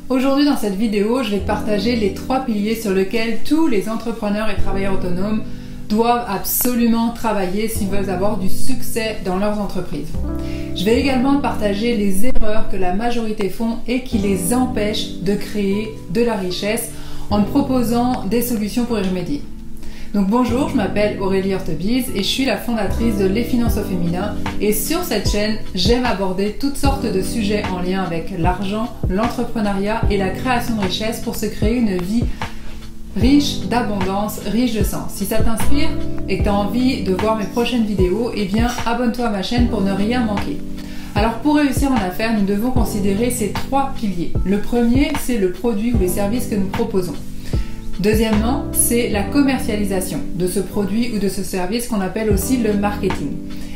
Aujourd'hui dans cette vidéo, je vais te partager les 3 piliers sur lesquels tous les entrepreneurs et travailleurs autonomes doivent absolument travailler s'ils veulent avoir du succès dans leurs entreprises. Je vais également te partager les erreurs que la majorité font et qui les empêchent de créer de la richesse en te proposant des solutions pour y remédier. Donc bonjour, je m'appelle Aurélie Hortebise et je suis la fondatrice de Les Finances au Féminin, et sur cette chaîne, j'aime aborder toutes sortes de sujets en lien avec l'argent, l'entrepreneuriat et la création de richesse pour se créer une vie riche d'abondance, riche de sens. Si ça t'inspire et que tu as envie de voir mes prochaines vidéos, eh bien abonne-toi à ma chaîne pour ne rien manquer. Alors pour réussir en affaires, nous devons considérer ces 3 piliers. Le premier, c'est le produit ou les services que nous proposons. Deuxièmement, c'est la commercialisation de ce produit ou de ce service qu'on appelle aussi le marketing.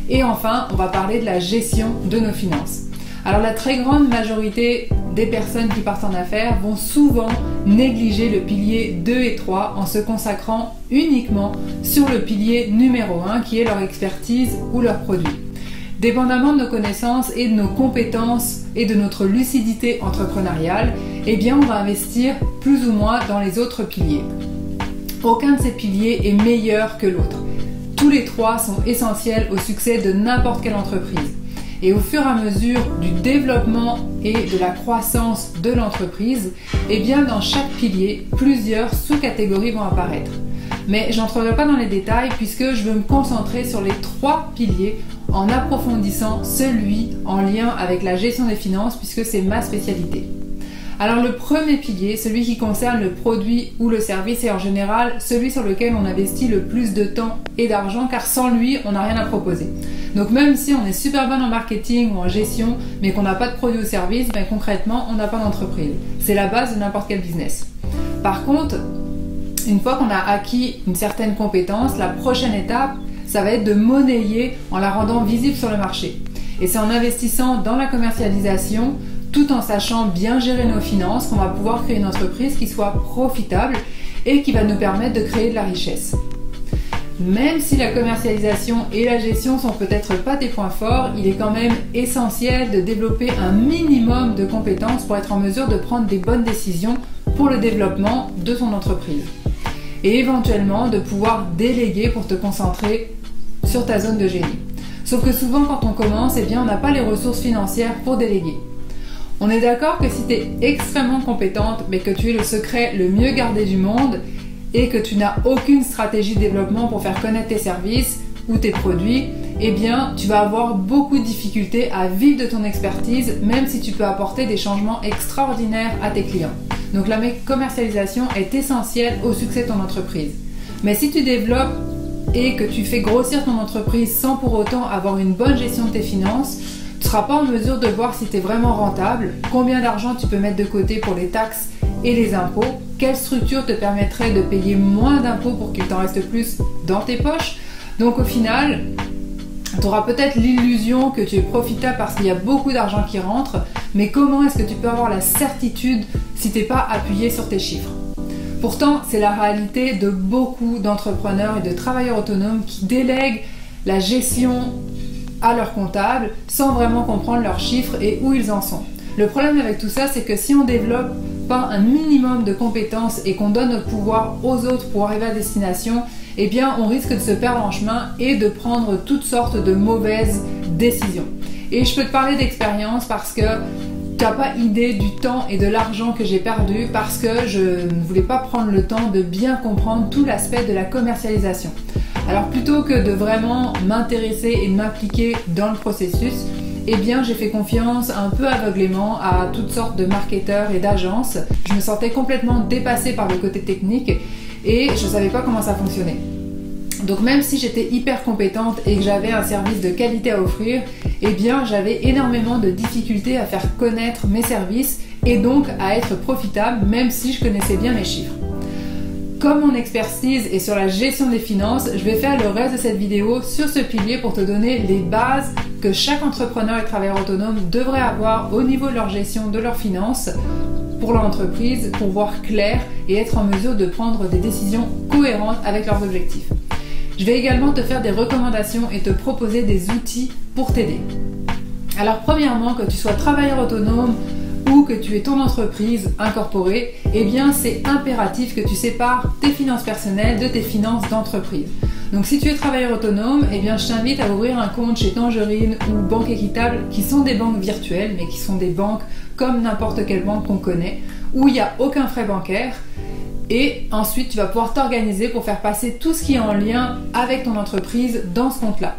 Et enfin, on va parler de la gestion de nos finances. Alors la très grande majorité des personnes qui partent en affaires vont souvent négliger le pilier 2 et 3 en se consacrant uniquement sur le pilier numéro 1 qui est leur expertise ou leur produit. Dépendamment de nos connaissances et de nos compétences et de notre lucidité entrepreneuriale, eh bien on va investir plus ou moins dans les autres piliers. Aucun de ces piliers est meilleur que l'autre. Tous les 3 sont essentiels au succès de n'importe quelle entreprise. Et au fur et à mesure du développement et de la croissance de l'entreprise, eh bien dans chaque pilier, plusieurs sous-catégories vont apparaître. Mais je n'entrerai pas dans les détails puisque je veux me concentrer sur les 3 piliers en approfondissant celui en lien avec la gestion des finances puisque c'est ma spécialité. Alors le premier pilier, celui qui concerne le produit ou le service, est en général celui sur lequel on investit le plus de temps et d'argent, car sans lui, on n'a rien à proposer. Donc même si on est super bon en marketing ou en gestion, mais qu'on n'a pas de produit ou service, ben concrètement, on n'a pas d'entreprise. C'est la base de n'importe quel business. Par contre, une fois qu'on a acquis une certaine compétence, la prochaine étape, ça va être de monnayer en la rendant visible sur le marché. Et c'est en investissant dans la commercialisation, tout en sachant bien gérer nos finances, qu'on va pouvoir créer une entreprise qui soit profitable et qui va nous permettre de créer de la richesse. Même si la commercialisation et la gestion sont peut-être pas tes points forts, il est quand même essentiel de développer un minimum de compétences pour être en mesure de prendre des bonnes décisions pour le développement de ton entreprise. Et éventuellement de pouvoir déléguer pour te concentrer sur ta zone de génie. Sauf que souvent quand on commence, eh bien, on n'a pas les ressources financières pour déléguer. On est d'accord que si tu es extrêmement compétente, mais que tu es le secret le mieux gardé du monde et que tu n'as aucune stratégie de développement pour faire connaître tes services ou tes produits, eh bien, tu vas avoir beaucoup de difficultés à vivre de ton expertise, même si tu peux apporter des changements extraordinaires à tes clients. Donc la commercialisation est essentielle au succès de ton entreprise. Mais si tu développes et que tu fais grossir ton entreprise sans pour autant avoir une bonne gestion de tes finances, tu ne seras pas en mesure de voir si tu es vraiment rentable, combien d'argent tu peux mettre de côté pour les taxes et les impôts, quelle structure te permettrait de payer moins d'impôts pour qu'il t'en reste plus dans tes poches. Donc au final, tu auras peut-être l'illusion que tu es profitable parce qu'il y a beaucoup d'argent qui rentre, mais comment est-ce que tu peux avoir la certitude si tu n'es pas appuyé sur tes chiffres? Pourtant, c'est la réalité de beaucoup d'entrepreneurs et de travailleurs autonomes qui délèguent la gestion à leur comptable sans vraiment comprendre leurs chiffres et où ils en sont. Le problème avec tout ça, c'est que si on développe pas un minimum de compétences et qu'on donne notre pouvoir aux autres pour arriver à destination, eh bien on risque de se perdre en chemin et de prendre toutes sortes de mauvaises décisions. Et je peux te parler d'expérience parce que tu n'as pas idée du temps et de l'argent que j'ai perdu parce que je ne voulais pas prendre le temps de bien comprendre tout l'aspect de la commercialisation. Alors plutôt que de vraiment m'intéresser et de m'impliquer dans le processus, eh bien j'ai fait confiance un peu aveuglément à toutes sortes de marketeurs et d'agences. Je me sentais complètement dépassée par le côté technique et je ne savais pas comment ça fonctionnait. Donc même si j'étais hyper compétente et que j'avais un service de qualité à offrir, eh bien j'avais énormément de difficultés à faire connaître mes services et donc à être profitable même si je connaissais bien mes chiffres. Comme mon expertise est sur la gestion des finances, je vais faire le reste de cette vidéo sur ce pilier pour te donner les bases que chaque entrepreneur et travailleur autonome devrait avoir au niveau de leur gestion de leurs finances pour leur entreprise, pour voir clair et être en mesure de prendre des décisions cohérentes avec leurs objectifs. Je vais également te faire des recommandations et te proposer des outils pour t'aider. Alors premièrement, que tu sois travailleur autonome ou que tu es ton entreprise incorporée, eh bien c'est impératif que tu sépares tes finances personnelles de tes finances d'entreprise. Donc si tu es travailleur autonome, eh bien je t'invite à ouvrir un compte chez Tangerine ou Banque Équitable, qui sont des banques virtuelles, mais qui sont des banques comme n'importe quelle banque qu'on connaît, où il n'y a aucun frais bancaire. Et ensuite, tu vas pouvoir t'organiser pour faire passer tout ce qui est en lien avec ton entreprise dans ce compte-là.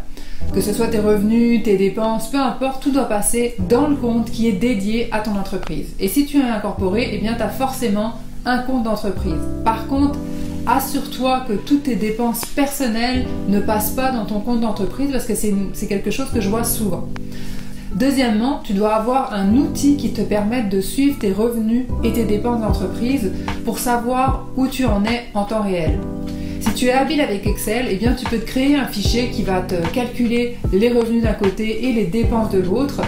Que ce soit tes revenus, tes dépenses, peu importe, tout doit passer dans le compte qui est dédié à ton entreprise. Et si tu es incorporé, eh bien tu as forcément un compte d'entreprise. Par contre, assure-toi que toutes tes dépenses personnelles ne passent pas dans ton compte d'entreprise, parce que c'est quelque chose que je vois souvent. Deuxièmement, tu dois avoir un outil qui te permette de suivre tes revenus et tes dépenses d'entreprise pour savoir où tu en es en temps réel. Si tu es habile avec Excel, eh bien tu peux te créer un fichier qui va te calculer les revenus d'un côté et les dépenses de l'autre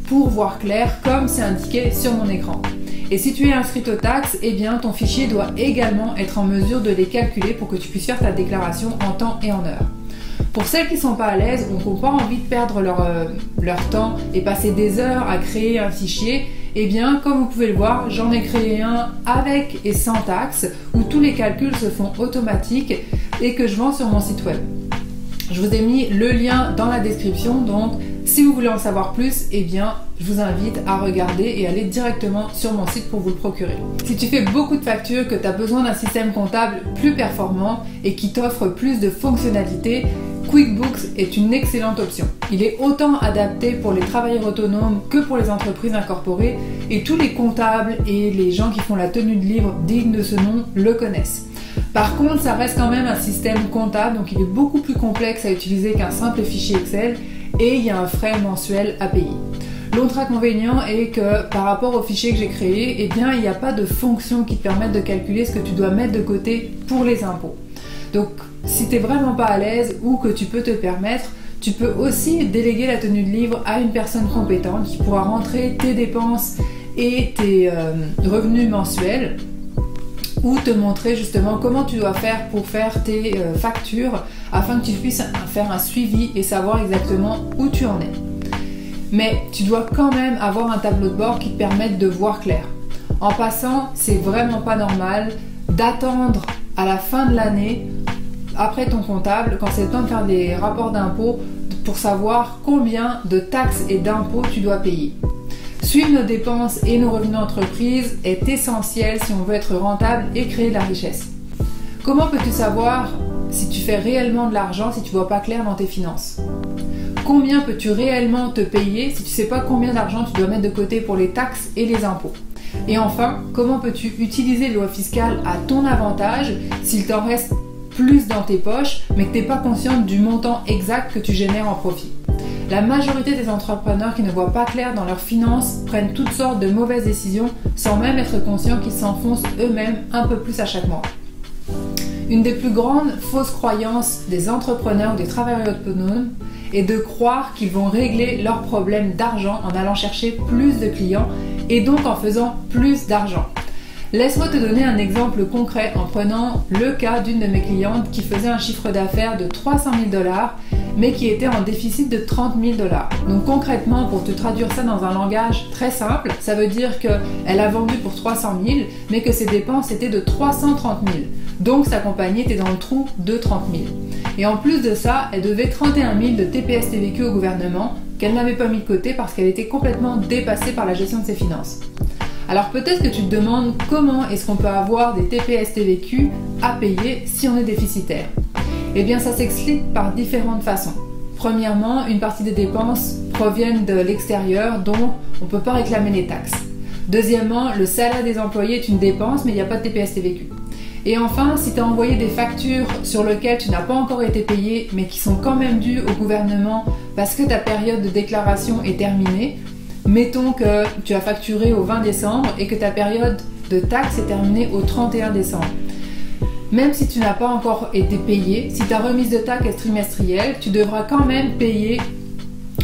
pour voir clair comme c'est indiqué sur mon écran. Et si tu es inscrite aux taxes, eh bien ton fichier doit également être en mesure de les calculer pour que tu puisses faire ta déclaration en temps et en heure. Pour celles qui ne sont pas à l'aise ou qui n'ont pas envie de perdre leur temps et passer des heures à créer un fichier, eh bien, comme vous pouvez le voir, j'en ai créé un avec et sans taxes, où tous les calculs se font automatiques et que je vends sur mon site web. Je vous ai mis le lien dans la description, donc si vous voulez en savoir plus, eh bien, je vous invite à regarder et aller directement sur mon site pour vous le procurer. Si tu fais beaucoup de factures, que tu as besoin d'un système comptable plus performant et qui t'offre plus de fonctionnalités, QuickBooks est une excellente option. Il est autant adapté pour les travailleurs autonomes que pour les entreprises incorporées, et tous les comptables et les gens qui font la tenue de livre digne de ce nom le connaissent. Par contre, ça reste quand même un système comptable, donc il est beaucoup plus complexe à utiliser qu'un simple fichier Excel, et il y a un frais mensuel à payer. L'autre inconvénient est que par rapport au fichier que j'ai créé, eh bien, il n'y a pas de fonction qui te permette de calculer ce que tu dois mettre de côté pour les impôts. Donc, si tu n'es vraiment pas à l'aise ou que tu peux te permettre, tu peux aussi déléguer la tenue de livre à une personne compétente qui pourra rentrer tes dépenses et tes revenus mensuels, ou te montrer justement comment tu dois faire pour faire tes factures afin que tu puisses faire un suivi et savoir exactement où tu en es. Mais tu dois quand même avoir un tableau de bord qui te permette de voir clair. En passant, c'est vraiment pas normal d'attendre à la fin de l'année, après ton comptable, quand c'est le temps de faire des rapports d'impôts, pour savoir combien de taxes et d'impôts tu dois payer. Suivre nos dépenses et nos revenus d'entreprise est essentiel si on veut être rentable et créer de la richesse. Comment peux-tu savoir si tu fais réellement de l'argent si tu ne vois pas clair dans tes finances? Combien peux-tu réellement te payer si tu ne sais pas combien d'argent tu dois mettre de côté pour les taxes et les impôts? Et enfin, comment peux-tu utiliser les lois fiscales à ton avantage s'il t'en reste plus dans tes poches, mais que tu n'es pas consciente du montant exact que tu génères en profit? La majorité des entrepreneurs qui ne voient pas clair dans leurs finances prennent toutes sortes de mauvaises décisions sans même être conscients qu'ils s'enfoncent eux-mêmes un peu plus à chaque mois. Une des plus grandes fausses croyances des entrepreneurs ou des travailleurs autonomes est de croire qu'ils vont régler leurs problèmes d'argent en allant chercher plus de clients et donc en faisant plus d'argent. Laisse-moi te donner un exemple concret en prenant le cas d'une de mes clientes qui faisait un chiffre d'affaires de 300 000 $, mais qui était en déficit de 30 000 $. Donc concrètement, pour te traduire ça dans un langage très simple, ça veut dire qu'elle a vendu pour 300 000, mais que ses dépenses étaient de 330 000. Donc sa compagnie était dans le trou de 30 000. Et en plus de ça, elle devait 31 000 de TPS TVQ au gouvernement, qu'elle n'avait pas mis de côté parce qu'elle était complètement dépassée par la gestion de ses finances. Alors peut-être que tu te demandes comment est-ce qu'on peut avoir des TPS TVQ à payer si on est déficitaire. Eh bien ça s'explique par différentes façons. Premièrement, une partie des dépenses proviennent de l'extérieur, donc on ne peut pas réclamer les taxes. Deuxièmement, le salaire des employés est une dépense, mais il n'y a pas de TPS TVQ. Et enfin, si tu as envoyé des factures sur lesquelles tu n'as pas encore été payé, mais qui sont quand même dues au gouvernement parce que ta période de déclaration est terminée, mettons que tu as facturé au 20 décembre et que ta période de taxe est terminée au 31 décembre. Même si tu n'as pas encore été payé, si ta remise de taxe est trimestrielle, tu devras quand même payer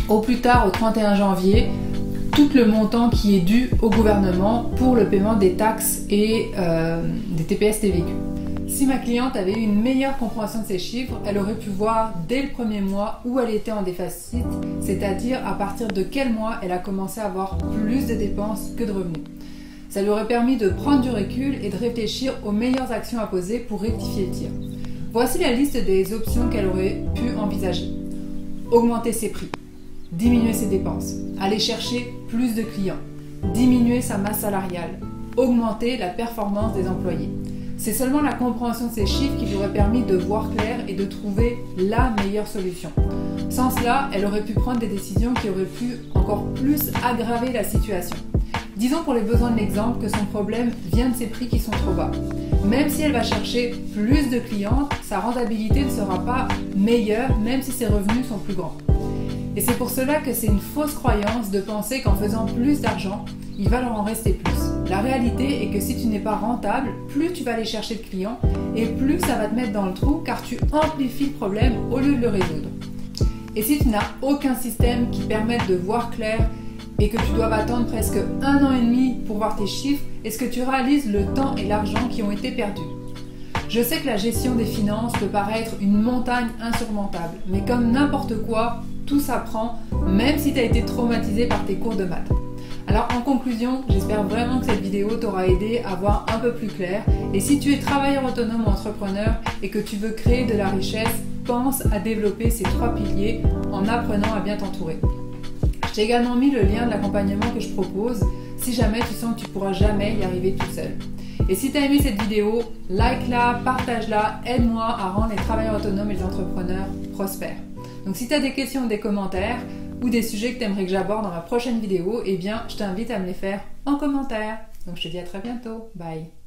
au plus tard au 31 janvier tout le montant qui est dû au gouvernement pour le paiement des taxes et des TPS TVQ. Si ma cliente avait eu une meilleure compréhension de ses chiffres, elle aurait pu voir dès le premier mois où elle était en déficit, c'est-à-dire à partir de quel mois elle a commencé à avoir plus de dépenses que de revenus. Ça lui aurait permis de prendre du recul et de réfléchir aux meilleures actions à poser pour rectifier le tir. Voici la liste des options qu'elle aurait pu envisager. Augmenter ses prix, diminuer ses dépenses, aller chercher plus de clients, diminuer sa masse salariale, augmenter la performance des employés. C'est seulement la compréhension de ces chiffres qui lui aurait permis de voir clair et de trouver la meilleure solution. Sans cela, elle aurait pu prendre des décisions qui auraient pu encore plus aggraver la situation. Disons pour les besoins de l'exemple que son problème vient de ses prix qui sont trop bas. Même si elle va chercher plus de clients, sa rentabilité ne sera pas meilleure même si ses revenus sont plus grands. Et c'est pour cela que c'est une fausse croyance de penser qu'en faisant plus d'argent, il va leur en rester plus. La réalité est que si tu n'es pas rentable, plus tu vas aller chercher de clients et plus ça va te mettre dans le trou car tu amplifies le problème au lieu de le résoudre. Et si tu n'as aucun système qui permette de voir clair et que tu dois attendre presque 1 an et demi pour voir tes chiffres, est-ce que tu réalises le temps et l'argent qui ont été perdus? Je sais que la gestion des finances peut paraître une montagne insurmontable, mais comme n'importe quoi, tout s'apprend, même si tu as été traumatisé par tes cours de maths. Alors en conclusion, j'espère vraiment que cette vidéo t'aura aidé à voir un peu plus clair. Et si tu es travailleur autonome ou entrepreneur et que tu veux créer de la richesse, pense à développer ces 3 piliers en apprenant à bien t'entourer. J'ai également mis le lien de l'accompagnement que je propose si jamais tu sens que tu ne pourras jamais y arriver tout seul. Et si tu as aimé cette vidéo, like-la, partage-la, aide-moi à rendre les travailleurs autonomes et les entrepreneurs prospères. Donc si tu as des questions ou des commentaires ou des sujets que tu aimerais que j'aborde dans ma prochaine vidéo, eh bien je t'invite à me les faire en commentaire. Donc je te dis à très bientôt. Bye.